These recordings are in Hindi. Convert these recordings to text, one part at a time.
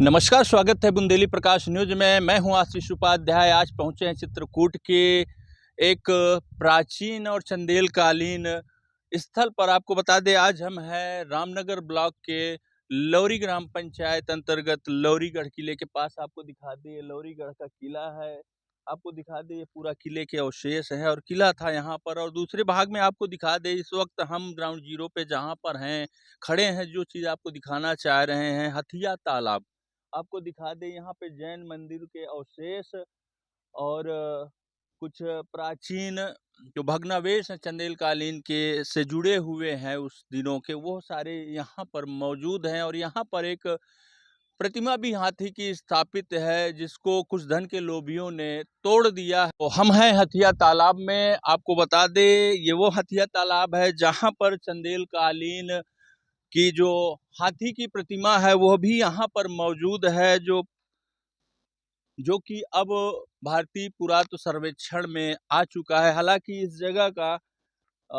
नमस्कार, स्वागत है बुंदेली प्रकाश न्यूज में। मैं हूं आशीष उपाध्याय। आज पहुंचे हैं चित्रकूट के एक प्राचीन और चंदेलकालीन स्थल पर। आपको बता दें, आज हम हैं रामनगर ब्लॉक के लौरी ग्राम पंचायत अंतर्गत लौरीगढ़ किले के पास। आपको दिखा दें, ये लौरीगढ़ का किला है। आपको दिखा दें, ये पूरा किले के अवशेष है और किला था यहाँ पर। और दूसरे भाग में आपको दिखा दें, इस वक्त हम ग्राउंड जीरो पे जहाँ पर हैं खड़े हैं, जो चीज़ आपको दिखाना चाह रहे हैं, हथिया तालाब। आपको दिखा दें, यहाँ पे जैन मंदिर के अवशेष और कुछ प्राचीन जो भग्नावशेष हैं चंदेलकालीन के से जुड़े हुए हैं उस दिनों के, वो सारे यहाँ पर मौजूद हैं। और यहाँ पर एक प्रतिमा भी हाथी की स्थापित है, जिसको कुछ धन के लोभियों ने तोड़ दिया है। तो हम हैं हथिया तालाब में। आपको बता दें, ये वो हथिया तालाब है जहाँ पर चंदेलकालीन की जो हाथी की प्रतिमा है वो भी यहाँ पर मौजूद है, जो कि अब भारतीय पुरातत्व सर्वेक्षण में आ चुका है। हालांकि इस जगह का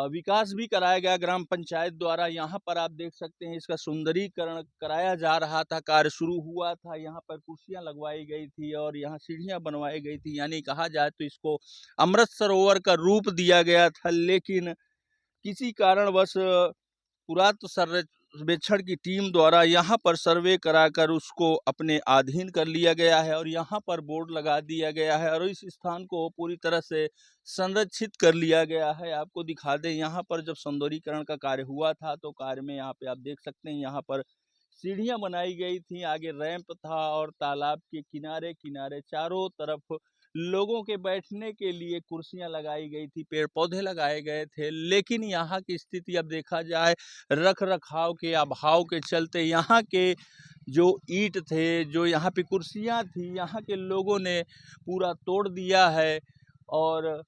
विकास भी कराया गया ग्राम पंचायत द्वारा। यहाँ पर आप देख सकते हैं, इसका सुंदरीकरण कराया जा रहा था, कार्य शुरू हुआ था। यहाँ पर कुर्सियाँ लगवाई गई थी और यहाँ सीढ़ियाँ बनवाई गई थी। यानी कहा जाए तो इसको अमृत सरोवर का रूप दिया गया था, लेकिन किसी कारणवश पुरातत्व सर्वेक्षण की टीम द्वारा यहाँ पर सर्वे कराकर उसको अपने अधीन कर लिया गया है और यहाँ पर बोर्ड लगा दिया गया है और इस स्थान को पूरी तरह से संरक्षित कर लिया गया है। आपको दिखा दें, यहाँ पर जब सौंदर्यीकरण का कार्य हुआ था तो कार्य में यहाँ पे आप देख सकते हैं, यहाँ पर सीढ़ियाँ बनाई गई थी, आगे रैंप था और तालाब के किनारे किनारे चारों तरफ लोगों के बैठने के लिए कुर्सियां लगाई गई थी, पेड़ पौधे लगाए गए थे। लेकिन यहाँ की स्थिति अब देखा जाए, रख रखाव के अभाव के चलते यहाँ के जो ईंट थे, जो यहाँ पे कुर्सियाँ थी, यहाँ के लोगों ने पूरा तोड़ दिया है और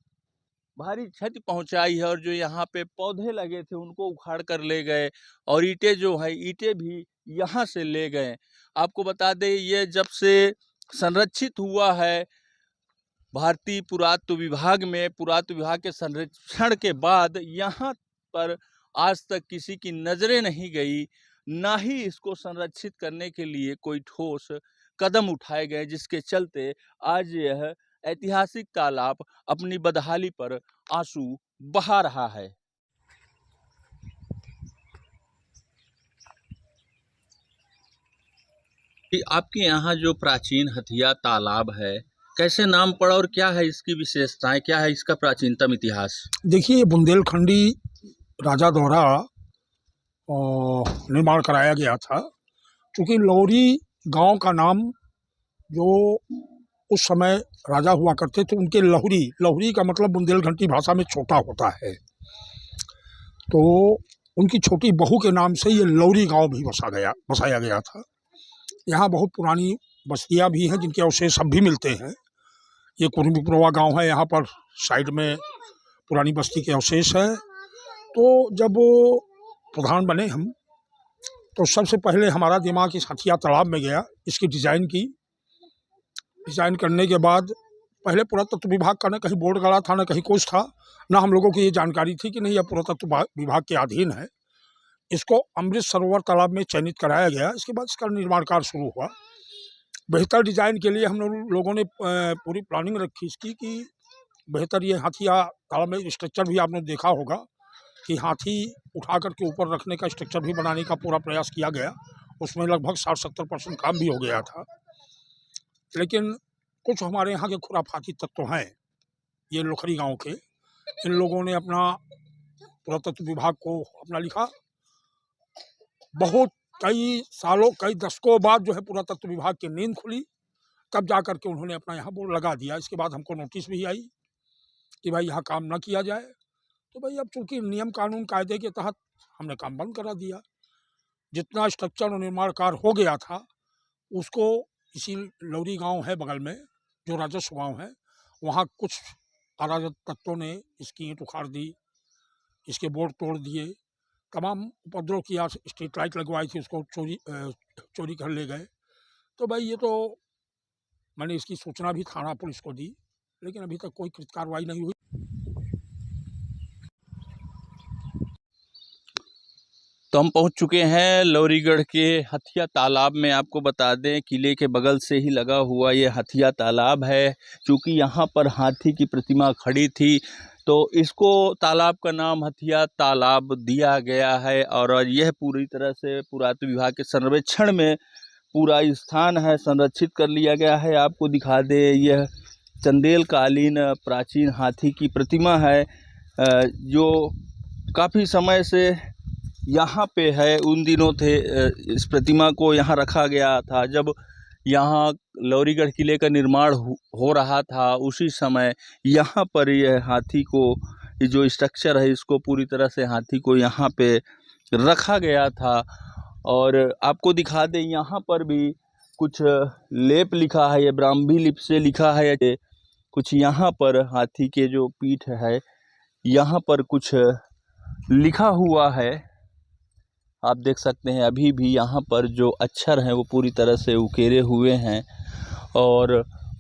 भारी क्षति पहुंचाई है। और जो यहाँ पे पौधे लगे थे उनको उखाड़ कर ले गए और ईंटें जो है, ईंटें भी यहाँ से ले गए। आपको बता दें, ये जब से संरक्षित हुआ है भारतीय पुरातत्व विभाग में, पुरातत्व विभाग के संरक्षण के बाद यहाँ पर आज तक किसी की नजरें नहीं गई, ना ही इसको संरक्षित करने के लिए कोई ठोस कदम उठाए गए, जिसके चलते आज यह ऐतिहासिक तालाब अपनी बदहाली पर आंसू बहा रहा है। कि आपके यहाँ जो प्राचीन हथिया तालाब है, कैसे नाम पड़ा और क्या है इसकी विशेषताएं, क्या है इसका प्राचीनतम इतिहास? देखिए, बुंदेलखंडी राजा द्वारा निर्माण कराया गया था। क्योंकि लौरी गांव का नाम जो उस समय राजा हुआ करते थे, उनके लहुरी का मतलब बुंदेलखंडी भाषा में छोटा होता है। तो उनकी छोटी बहू के नाम से ये लौरी गांव भी बसाया गया था। यहाँ बहुत पुरानी बस्तियाँ भी हैं जिनके अवशेष अब भी मिलते हैं। ये कुर्मीपुरवा गाँव है, यहाँ पर साइड में पुरानी बस्ती के अवशेष है। तो जब प्रधान बने हम, तो सबसे पहले हमारा दिमाग इस हथिया तालाब में गया। इसकी डिज़ाइन करने के बाद पहले पुरातत्व विभाग का न कहीं बोर्ड गड़ा था, न कहीं कुछ था, न हम लोगों को ये जानकारी थी कि नहीं, यह पुरातत्व विभाग के अधीन है। इसको अमृत सरोवर तालाब में चयनित कराया गया। इसके बाद इसका निर्माण कार्य शुरू हुआ। बेहतर डिज़ाइन के लिए हम लोगों ने पूरी प्लानिंग रखी इसकी कि बेहतर ये हथिया तालाब में स्ट्रक्चर भी आपने देखा होगा कि हाथी उठा करके ऊपर रखने का स्ट्रक्चर भी बनाने का पूरा प्रयास किया गया। उसमें लगभग 60-70% काम भी हो गया था। लेकिन कुछ हमारे यहाँ के खुराफाती तत्व हैं, ये लोखरी गांव के, इन लोगों ने अपना पुरातत्व विभाग को अपना लिखा। बहुत कई सालों, कई दशकों बाद जो है पुरातत्व विभाग की नींद खुली, तब जा करके उन्होंने अपना यहाँ बोर्ड लगा दिया। इसके बाद हमको नोटिस भी आई कि भाई यहाँ काम ना किया जाए। तो भाई अब चूँकि नियम कानून कायदे के तहत हमने काम बंद करा दिया। जितना स्ट्रक्चर और निर्माण कार्य हो गया था उसको इसी लौरी गांव है बगल में, जो राजस्व गांव है, वहाँ कुछ अराजक तत्वों ने इसकी ईंट उखाड़ दी, इसके बोर्ड तोड़ दिए, तमाम उपद्रव किया, स्ट्रीट लाइट लगवाई थी उसको चोरी कर ले गए। तो भाई ये तो मैंने इसकी सूचना भी थाना पुलिस को दी, लेकिन अभी तक कोई कृत कार्रवाई नहीं हुई। तो हम पहुंच चुके हैं लौरीगढ़ के हथिया तालाब में। आपको बता दें किले के बगल से ही लगा हुआ ये हथिया तालाब है। क्योंकि यहाँ पर हाथी की प्रतिमा खड़ी थी तो इसको तालाब का नाम हथिया तालाब दिया गया है। और यह पूरी तरह से पुरातत्व विभाग के सर्वेक्षण में पूरा स्थान है, संरक्षित कर लिया गया है। आपको दिखा दे, यह चंदेल कालीन प्राचीन हाथी की प्रतिमा है जो काफ़ी समय से यहाँ पे है। उन दिनों थे इस प्रतिमा को यहाँ रखा गया था जब यहाँ लौरीगढ़ किले का निर्माण हो रहा था। उसी समय यहाँ पर यह हाथी को, ये जो स्ट्रक्चर है इसको पूरी तरह से हाथी को यहाँ पे रखा गया था। और आपको दिखा दें यहाँ पर भी कुछ लेप लिखा है, ये ब्राह्मी लिपि से लिखा है। कुछ यहाँ पर हाथी के जो पीठ है यहाँ पर कुछ लिखा हुआ है, आप देख सकते हैं। अभी भी यहाँ पर जो अक्षर हैं वो पूरी तरह से उकेरे हुए हैं। और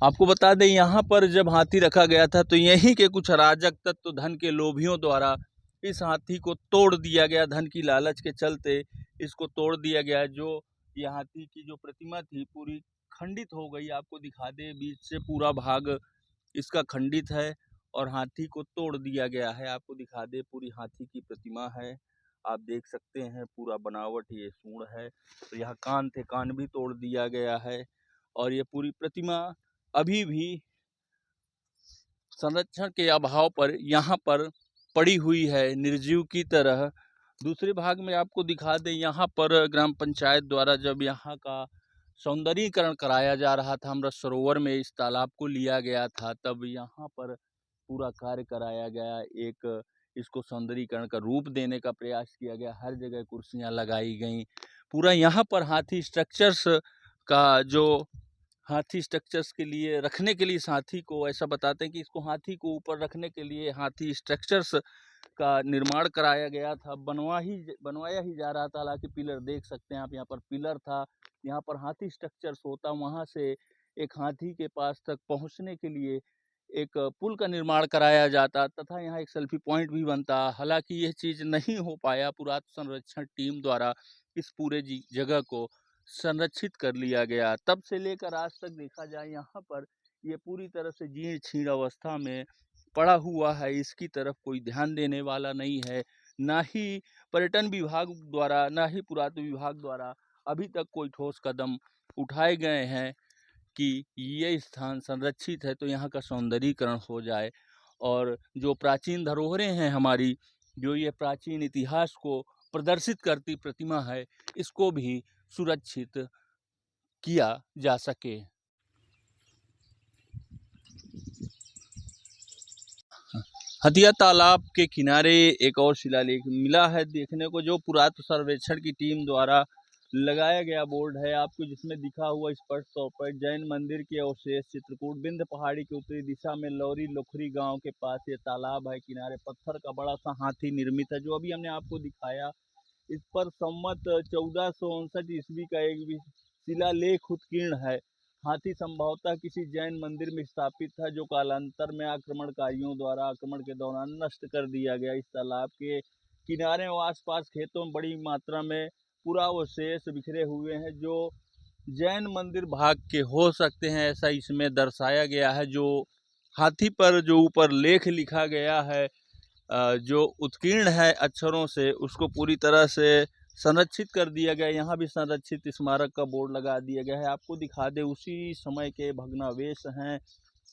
आपको बता दें यहाँ पर जब हाथी रखा गया था तो यहीं के कुछ अराजक तत्व, धन के लोभियों द्वारा इस हाथी को तोड़ दिया गया। धन की लालच के चलते इसको तोड़ दिया गया। जो ये हाथी की जो प्रतिमा थी पूरी खंडित हो गई। आपको दिखा दे, बीच से पूरा भाग इसका खंडित है और हाथी को तोड़ दिया गया है। आपको दिखा दे, पूरी हाथी की प्रतिमा है, आप देख सकते हैं। पूरा बनावट ये सूंड है। तो यहाँ कान थे, कान भी तोड़ दिया गया है। और ये पूरी प्रतिमा अभी भी संरक्षण के अभाव पर यहाँ पर पड़ी हुई है, निर्जीव की तरह। दूसरे भाग में आपको दिखा दें, यहाँ पर ग्राम पंचायत द्वारा जब यहाँ का सौंदर्यीकरण कराया जा रहा था, अमृत सरोवर में इस तालाब को लिया गया था, तब यहाँ पर पूरा कार्य कराया गया। एक इसको सौंदर्यीकरण का रूप देने का प्रयास किया गया। हर जगह कुर्सियाँ लगाई गई। पूरा यहाँ पर हाथी स्ट्रक्चर्स का, जो हाथी स्ट्रक्चर्स के लिए रखने के लिए इस हाथी को, ऐसा बताते हैं कि इसको हाथी को ऊपर रखने के लिए हाथी स्ट्रक्चर्स का निर्माण कराया गया था। बनवाया ही जा रहा था। हालांकि पिलर देख सकते हैं आप, यहाँ पर पिलर था, यहाँ पर हाथी स्ट्रक्चर्स होता। वहाँ से एक हाथी के पास तक पहुँचने के लिए एक पुल का निर्माण कराया जाता तथा यहाँ एक सेल्फी पॉइंट भी बनता। हालांकि यह चीज़ नहीं हो पाया। पुरातत्व संरक्षण टीम द्वारा इस पूरे जगह को संरक्षित कर लिया गया। तब से लेकर आज तक देखा जाए यहाँ पर ये पूरी तरह से जीर्ण शीर्ण अवस्था में पड़ा हुआ है। इसकी तरफ कोई ध्यान देने वाला नहीं है। ना ही पर्यटन विभाग द्वारा, ना ही पुरातत्व विभाग द्वारा अभी तक कोई ठोस कदम उठाए गए हैं कि ये स्थान संरक्षित है तो यहाँ का सौंदर्यीकरण हो जाए। और जो प्राचीन धरोहरें हैं हमारी, जो ये प्राचीन इतिहास को प्रदर्शित करती प्रतिमा है, इसको भी सुरक्षित किया जा सके। हथिया तालाब के किनारे एक और शिलालेख मिला है देखने को, जो पुरातत्व सर्वेक्षण की टीम द्वारा लगाया गया बोर्ड है आपको, जिसमें दिखा हुआ स्पष्ट तौर पर जैन मंदिर के अवशेष चित्रकूट विंध्य पहाड़ी की उत्तरी दिशा में लौरी लोखरी गांव के पास ये तालाब है। किनारे पत्थर का बड़ा सा हाथी निर्मित है, जो अभी हमने आपको दिखाया। इस पर संवत 1459 ईस्वी का एक शिलालेख उत्कीर्ण है। हाथी संभवतः किसी जैन मंदिर में स्थापित था, जो कालांतर में आक्रमणकारियों द्वारा आक्रमण के दौरान नष्ट कर दिया गया। इस तालाब के किनारे व आसपास खेतों में बड़ी मात्रा में पुरावशेष बिखरे हुए हैं, जो जैन मंदिर भाग के हो सकते हैं, ऐसा इसमें दर्शाया गया है। जो हाथी पर जो ऊपर लेख लिखा गया है, जो उत्कीर्ण है अक्षरों से, उसको पूरी तरह से संरक्षित कर दिया गया। यहाँ भी संरक्षित स्मारक का बोर्ड लगा दिया गया है। आपको दिखा दे, उसी समय के भग्नावशेष हैं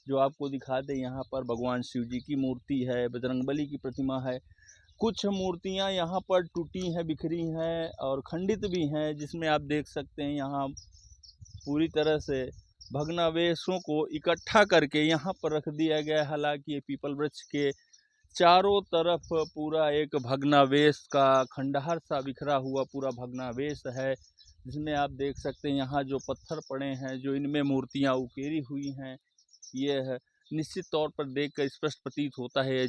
जो आपको दिखा दे। यहाँ पर भगवान शिव जी की मूर्ति है, बजरंगबली की प्रतिमा है। कुछ मूर्तियाँ यहाँ पर टूटी हैं, बिखरी हैं और खंडित भी हैं, जिसमें आप देख सकते हैं यहाँ पूरी तरह से भग्नावशेषों को इकट्ठा करके यहाँ पर रख दिया गया। हालांकि ये पीपल वृक्ष के चारों तरफ पूरा एक भग्नावशेष का खंडहर सा बिखरा हुआ पूरा भग्नावशेष है, जिसमें आप देख सकते हैं यहाँ जो पत्थर पड़े हैं, जो इनमें मूर्तियाँ उकेरी हुई हैं, ये है निश्चित तौर पर देखकर स्पष्ट प्रतीत होता है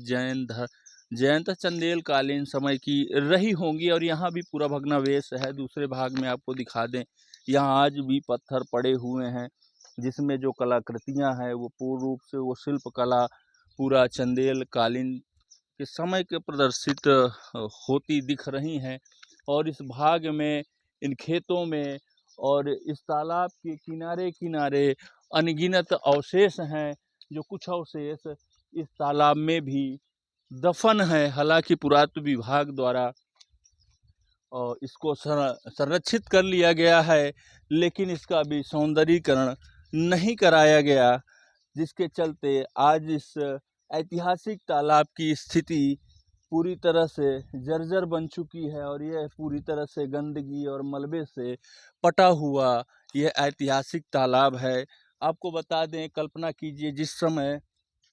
जैन तथा चंदेल कालीन समय की रही होंगी। और यहाँ भी पूरा भग्नावशेष है। दूसरे भाग में आपको दिखा दें, यहाँ आज भी पत्थर पड़े हुए हैं, जिसमें जो कलाकृतियाँ हैं वो पूर्ण रूप से वो शिल्प कला पूरा चंदेल कालीन के समय के प्रदर्शित होती दिख रही हैं। और इस भाग में, इन खेतों में और इस तालाब के किनारे किनारे अनगिनत अवशेष हैं, जो कुछ अवशेष इस तालाब में भी दफन है। हालांकि पुरातत्व विभाग द्वारा इसको संरक्षित कर लिया गया है, लेकिन इसका भी सौंदर्यीकरण नहीं कराया गया, जिसके चलते आज इस ऐतिहासिक तालाब की स्थिति पूरी तरह से जर्जर बन चुकी है और यह पूरी तरह से गंदगी और मलबे से पटा हुआ यह ऐतिहासिक तालाब है। आपको बता दें, कल्पना कीजिए, जिस समय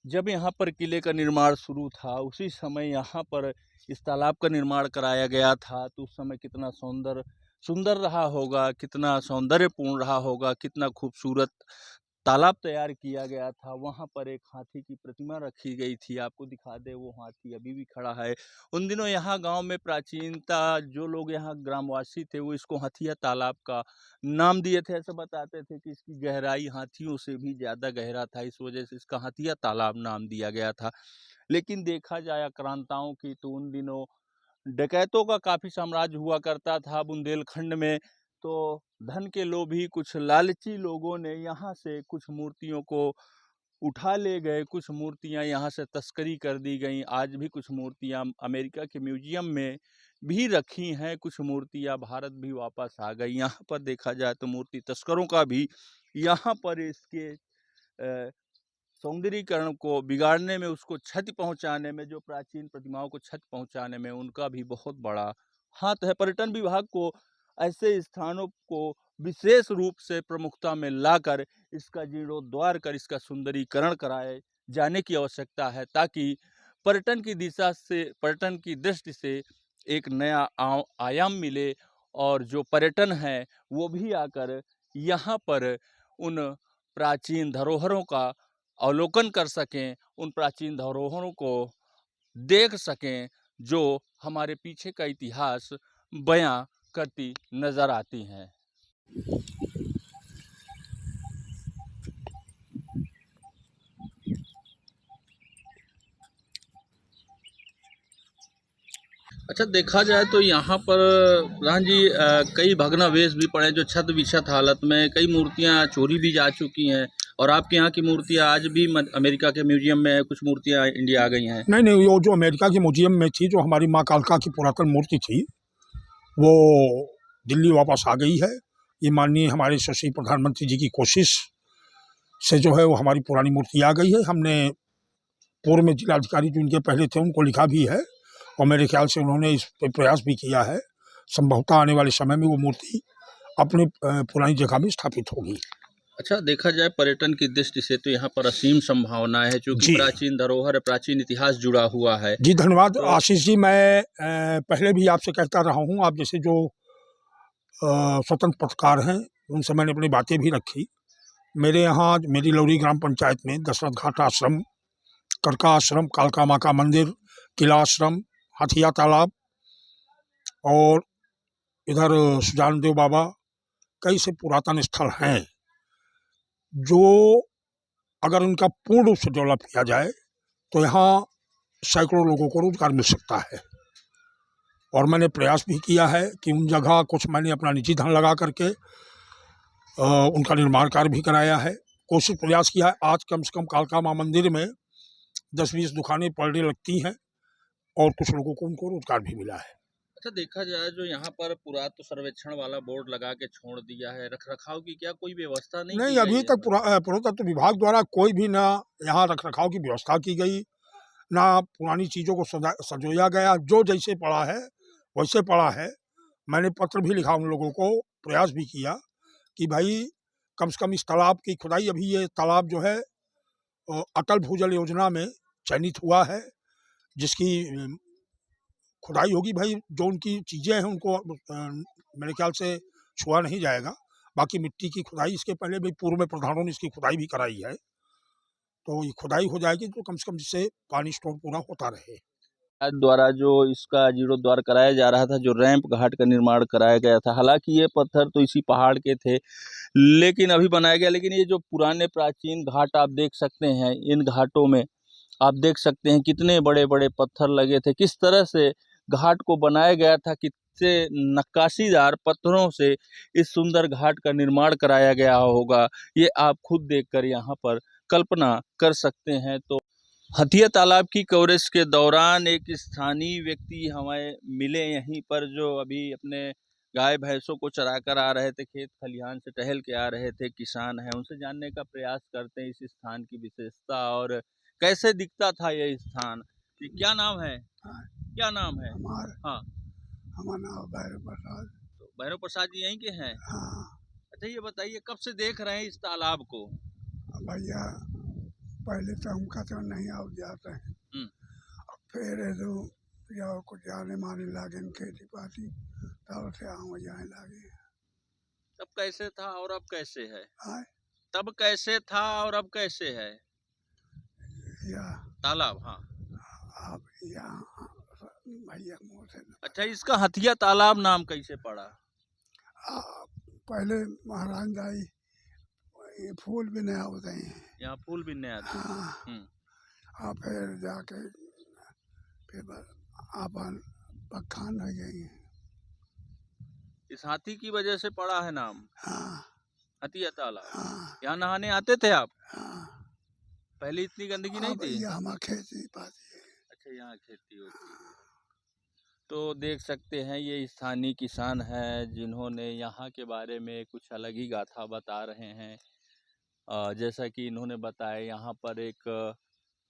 जब यहाँ पर किले का निर्माण शुरू था, उसी समय यहाँ पर इस तालाब का निर्माण कराया गया था, तो उस समय कितना सुंदर रहा होगा, कितना सौंदर्यपूर्ण रहा होगा, कितना खूबसूरत तालाब तैयार किया गया था। वहाँ पर एक हाथी की प्रतिमा रखी गई थी, आपको दिखा दे, वो हाथी अभी भी खड़ा है। उन दिनों यहाँ गांव में प्राचीनता, जो लोग यहाँ ग्रामवासी थे, वो इसको हथिया तालाब का नाम दिए थे। ऐसा बताते थे कि इसकी गहराई हाथियों से भी ज़्यादा गहरा था, इस वजह से इसका हथिया तालाब नाम दिया गया था। लेकिन देखा जाए आक्रांताओं की, तो उन दिनों डकैतों का काफ़ी साम्राज्य हुआ करता था बुंदेलखंड में। तो धन के लोभी कुछ लालची लोगों ने यहाँ से कुछ मूर्तियों को उठा ले गए, कुछ मूर्तियाँ यहाँ से तस्करी कर दी गई। आज भी कुछ मूर्तियाँ अमेरिका के म्यूजियम में भी रखी हैं, कुछ मूर्तियाँ भारत भी वापस आ गई। यहाँ पर देखा जाए तो मूर्ति तस्करों का भी यहाँ पर इसके सौंदर्यीकरण को बिगाड़ने में, उसको क्षति पहुंचाने में, जो प्राचीन प्रतिमाओं को क्षति पहुंचाने में उनका भी बहुत बड़ा हाथ है। पर्यटन विभाग को ऐसे स्थानों को विशेष रूप से प्रमुखता में लाकर इसका जीर्णोद्धार कर इसका सुंदरीकरण कराए जाने की आवश्यकता है, ताकि पर्यटन की दिशा से, पर्यटन की दृष्टि से एक नया आयाम मिले और जो पर्यटन है वो भी आकर यहाँ पर उन प्राचीन धरोहरों का अवलोकन कर सकें, उन प्राचीन धरोहरों को देख सकें, जो हमारे पीछे का इतिहास बयां करती नजर आती हैं। अच्छा, देखा जाए तो यहाँ पर प्रधान जी कई भग्नावशेष भी पड़े, जो छत विक्षत हालत में, कई मूर्तियाँ चोरी भी जा चुकी हैं, और आपके यहाँ की मूर्तियाँ आज भी अमेरिका के म्यूजियम में, कुछ मूर्तियाँ इंडिया आ गई हैं। नहीं, वो जो अमेरिका के म्यूजियम में थी, जो हमारी माँ कालका की पुरातन मूर्ति थी, वो दिल्ली वापस आ गई है। ये माननीय हमारे यशस्वी प्रधानमंत्री जी की कोशिश से जो है वो हमारी पुरानी मूर्ति आ गई है। हमने पूर्व में जिलाधिकारी जो इनके पहले थे उनको लिखा भी है, और मेरे ख्याल से उन्होंने इस पर प्रयास भी किया है। संभवतः आने वाले समय में वो मूर्ति अपनी पुरानी जगह में स्थापित होगी। अच्छा, देखा जाए पर्यटन की दृष्टि से तो यहाँ पर असीम संभावना है, क्योंकि प्राचीन धरोहर, प्राचीन इतिहास जुड़ा हुआ है। जी धन्यवाद आशीष जी। मैं पहले भी आपसे कहता रहा हूँ, आप जैसे जो स्वतंत्र पत्रकार हैं उनसे मैंने अपनी बातें भी रखी। मेरे यहाँ मेरी लौरी ग्राम पंचायत में दशरथ घाट आश्रम, करका आश्रम, कालका माँ का मंदिर, किला आश्रम, हथिया तालाब और इधर सुजान देव बाबा, कई से पुरातन स्थल हैं जो अगर उनका पूर्ण रूप से डेवलप किया जाए तो यहाँ सैकड़ों लोगों को रोजगार मिल सकता है। और मैंने प्रयास भी किया है कि उन जगह कुछ मैंने अपना निजी धन लगा करके उनका निर्माण कार्य भी कराया है, कोशिश प्रयास किया है। आज कम से कम कालका माँ मंदिर में 10-20 दुकानें पर डे लगती हैं और कुछ लोगों को उनको रोजगार भी मिला है। अच्छा, देखा जाए जो यहाँ पर पुरातत्व सर्वेक्षण वाला बोर्ड लगा के छोड़ दिया है, रख रखाव की क्या कोई व्यवस्था नहीं अभी तक पुरातत्व विभाग द्वारा कोई भी ना यहाँ रख रखाव की व्यवस्था की गई, ना पुरानी चीज़ों को सजोया गया। जो जैसे पड़ा है वैसे पड़ा है। मैंने पत्र भी लिखा उन लोगों को, प्रयास भी किया कि भाई कम से कम इस तालाब की खुदाई, अभी ये तालाब जो है अटल भूजल योजना में चयनित हुआ है, जिसकी खुदाई होगी। भाई जो उनकी चीज़ें हैं उनको मेरे ख्याल से छुआ नहीं जाएगा। बाकी मिट्टी की खुदाई इसके पहले भी पूर्व में प्रधानों ने इसकी खुदाई भी कराई है, तो ये खुदाई हो जाएगी तो कम से कम जिससे पानी स्टोर पूरा होता रहे। द्वारा जो इसका जीर्णोद्धार कराया जा रहा था, जो रैंप घाट का निर्माण कराया गया था, हालांकि ये पत्थर तो इसी पहाड़ के थे, लेकिन अभी बनाया गया। लेकिन ये जो पुराने प्राचीन घाट आप देख सकते हैं, इन घाटों में आप देख सकते हैं कितने बड़े बड़े पत्थर लगे थे, किस तरह से घाट को बनाया गया था कि से नक्काशीदार पत्थरों से इस सुंदर घाट का निर्माण कराया गया होगा, ये आप खुद देखकर यहाँ पर कल्पना कर सकते हैं। तो हथिया तालाब की कवरेज के दौरान एक स्थानीय व्यक्ति हमें मिले यहीं पर, जो अभी अपने गाय भैंसों को चरा कर आ रहे थे, खेत खलिहान से टहल के आ रहे थे, किसान हैं, उनसे जानने का प्रयास करते हैं इस स्थान की विशेषता और कैसे दिखता था ये स्थान। ये क्या नाम है? हाँ, क्या नाम है? हाँ, हमारा नाम भैरव प्रसाद। तो भैरव प्रसाद जी यहीं के हैं? हाँ अच्छा, ये बताइए कब से देख रहे हैं इस तालाब को? भैया, पहले तो हम कहते नहीं आओ जाते हैं, फिर जो जाओ कुछ जाने माने लागे खेती पाती, तब से आओ जाने लगे। तब कैसे था और अब कैसे है? आए तब कैसे था और अब कैसे है या तालाब? हाँ, आप यहाँ भैया मुँह से अच्छा, इसका हथिया तालाब नाम कैसे पड़ा? पहले महाराज दाई ये फूल भी नहीं होते हैं, यहाँ फूल भी नहीं आते। हाँ, और फिर जाके फिर अपन पखान हो गई। इस हाथी की वजह से पड़ा है नाम हाँ हथिया तालाब। हाँ यहाँ नहाने आते थे आप? हाँ। पहले इतनी गंदगी नहीं थी? ये हमारा खेती पाती है। अच्छा, यहाँ खेती होती है। तो देख सकते हैं ये स्थानीय किसान हैं जिन्होंने यहाँ के बारे में कुछ अलग ही गाथा बता रहे हैं। जैसा कि इन्होंने बताया, यहाँ पर एक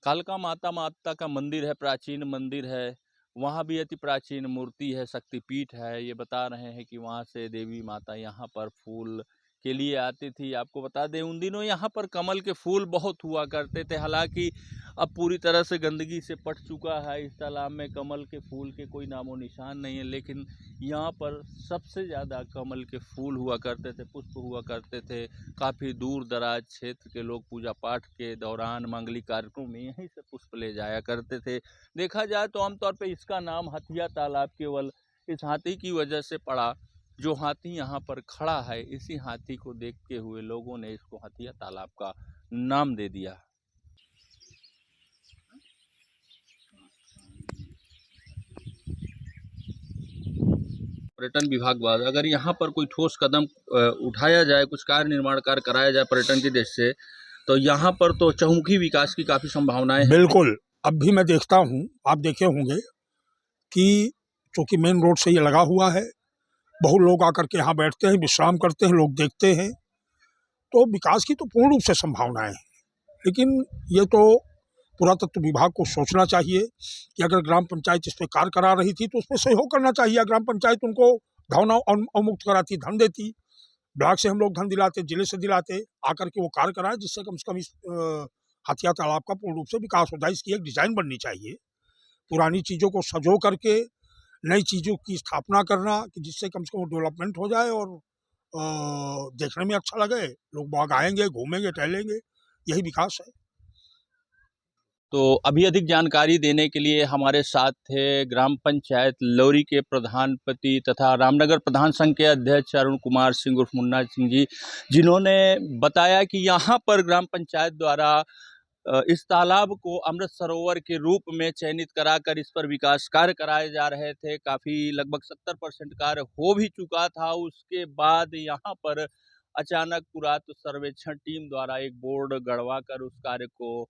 कालका माता का मंदिर है, प्राचीन मंदिर है, वहाँ भी अति प्राचीन मूर्ति है, शक्तिपीठ है। ये बता रहे हैं कि वहाँ से देवी माता यहाँ पर फूल के लिए आती थी। आपको बता दें, उन दिनों यहाँ पर कमल के फूल बहुत हुआ करते थे। हालांकि अब पूरी तरह से गंदगी से पट चुका है, इस तालाब में कमल के फूल के कोई नामो निशान नहीं है, लेकिन यहाँ पर सबसे ज़्यादा कमल के फूल हुआ करते थे, पुष्प हुआ करते थे। काफ़ी दूर दराज क्षेत्र के लोग पूजा पाठ के दौरान, मांगलिक कार्यक्रमों में यहीं से पुष्प ले जाया करते थे। देखा जाए तो आमतौर पर इसका नाम हथिया तालाब केवल इस हाथी की वजह से पड़ा। जो हाथी यहाँ पर खड़ा है, इसी हाथी को देखते हुए लोगों ने इसको हथिया तालाब का नाम दे दिया। पर्यटन विभाग द्वारा अगर यहाँ पर कोई ठोस कदम उठाया जाए, कुछ कार्य निर्माण कार्य कराया जाए पर्यटन की दृष्टि से, तो यहाँ पर तो चहुमुखी विकास की काफ़ी संभावनाएं हैं। बिल्कुल, अब भी मैं देखता हूँ, आप देखे होंगे कि चूँकि मेन रोड से ये लगा हुआ है, बहुत लोग आकर के यहाँ बैठते हैं, विश्राम करते हैं, लोग देखते हैं, तो विकास की तो पूर्ण रूप से संभावनाएं हैं। लेकिन ये तो पुरातत्व विभाग को सोचना चाहिए कि अगर ग्राम पंचायत इस पर कार्य करा रही थी तो उसमें सहयोग करना चाहिए। ग्राम पंचायत उनको धावना अवमुक्त कराती, धन देती, ब्लॉक से हम लोग धन दिलाते, जिले से दिलाते, आकर के वो कार्य कराए, जिससे कम से कम इस हथिया तालाब का पूर्ण रूप से विकास हो जाए। इसकी एक डिजाइन बननी चाहिए, पुरानी चीज़ों को सजो करके नई चीज़ों की स्थापना करना, कि जिससे कम से कम डेवलपमेंट हो जाए और देखने में अच्छा लगे, लोग बाग आएंगे, घूमेंगे, टहलेंगे, यही विकास है। तो अभी अधिक जानकारी देने के लिए हमारे साथ थे ग्राम पंचायत लौरी के प्रधानपति तथा रामनगर प्रधान संघ के अध्यक्ष अरुण कुमार सिंह उर्फ मुन्ना सिंह जी, जिन्होंने बताया कि यहाँ पर ग्राम पंचायत द्वारा इस तालाब को अमृत सरोवर के रूप में चयनित कराकर इस पर विकास कार्य कराए जा रहे थे। काफ़ी लगभग 70% कार्य हो भी चुका था। उसके बाद यहाँ पर अचानक पुरातत्व सर्वेक्षण टीम द्वारा एक बोर्ड गड़वा कर उस कार्य को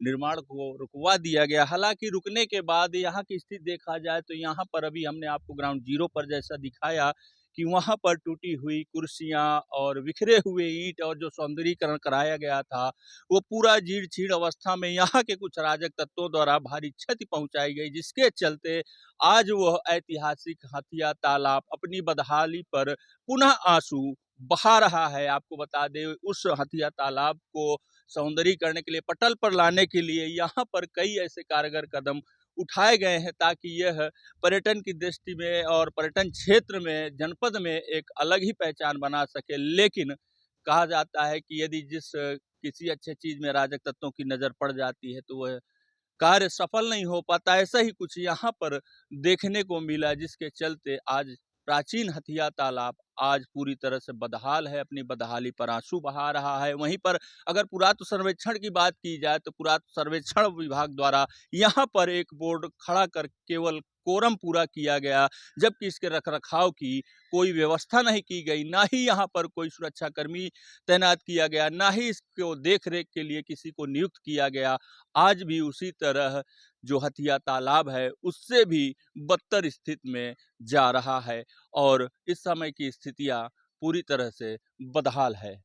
निर्माण को रुकवा दिया गया। हालांकि रुकने के बाद यहाँ की स्थिति देखा जाए तो यहाँ पर अभी हमने आपको ग्राउंड जीरो पर जैसा दिखाया कि वहाँ पर टूटी हुई कुर्सियाँ और बिखरे हुए ईंट और जो सौंदर्यीकरण कराया गया था वो पूरा जीर्ण शीर्ण अवस्था में यहाँ के कुछ अराजक तत्वों द्वारा भारी क्षति पहुँचाई गई, जिसके चलते आज वह ऐतिहासिक हथिया तालाब अपनी बदहाली पर पुनः आंसू बहा रहा है। आपको बता दें, उस हथिया तालाब को सौंदर्यीकरण के लिए, पटल पर लाने के लिए यहाँ पर कई ऐसे कारगर कदम उठाए गए हैं ताकि यह पर्यटन की दृष्टि में और पर्यटन क्षेत्र में, जनपद में एक अलग ही पहचान बना सके। लेकिन कहा जाता है कि यदि किसी अच्छे चीज में अराजक तत्वों की नजर पड़ जाती है तो वह कार्य सफल नहीं हो पाता। ऐसा ही कुछ यहाँ पर देखने को मिला, जिसके चलते आज प्राचीन हथिया तालाब आज पूरी तरह से बदहाल है, अपनी बदहाली पर आंसू बहा रहा है। वहीं पर अगर पुरातत्व सर्वेक्षण की बात की जाए तो पुरातत्व सर्वेक्षण विभाग द्वारा यहाँ पर एक बोर्ड खड़ा कर केवल कोरम पूरा किया गया, जबकि इसके रखरखाव की कोई व्यवस्था नहीं की गई, ना ही यहाँ पर कोई सुरक्षाकर्मी तैनात किया गया, ना ही इसको देख-रेख के लिए किसी को नियुक्त किया गया। आज भी उसी तरह जो हथिया तालाब है, उससे भी बदतर स्थिति में जा रहा है और इस समय की स्थितियाँ पूरी तरह से बदहाल है।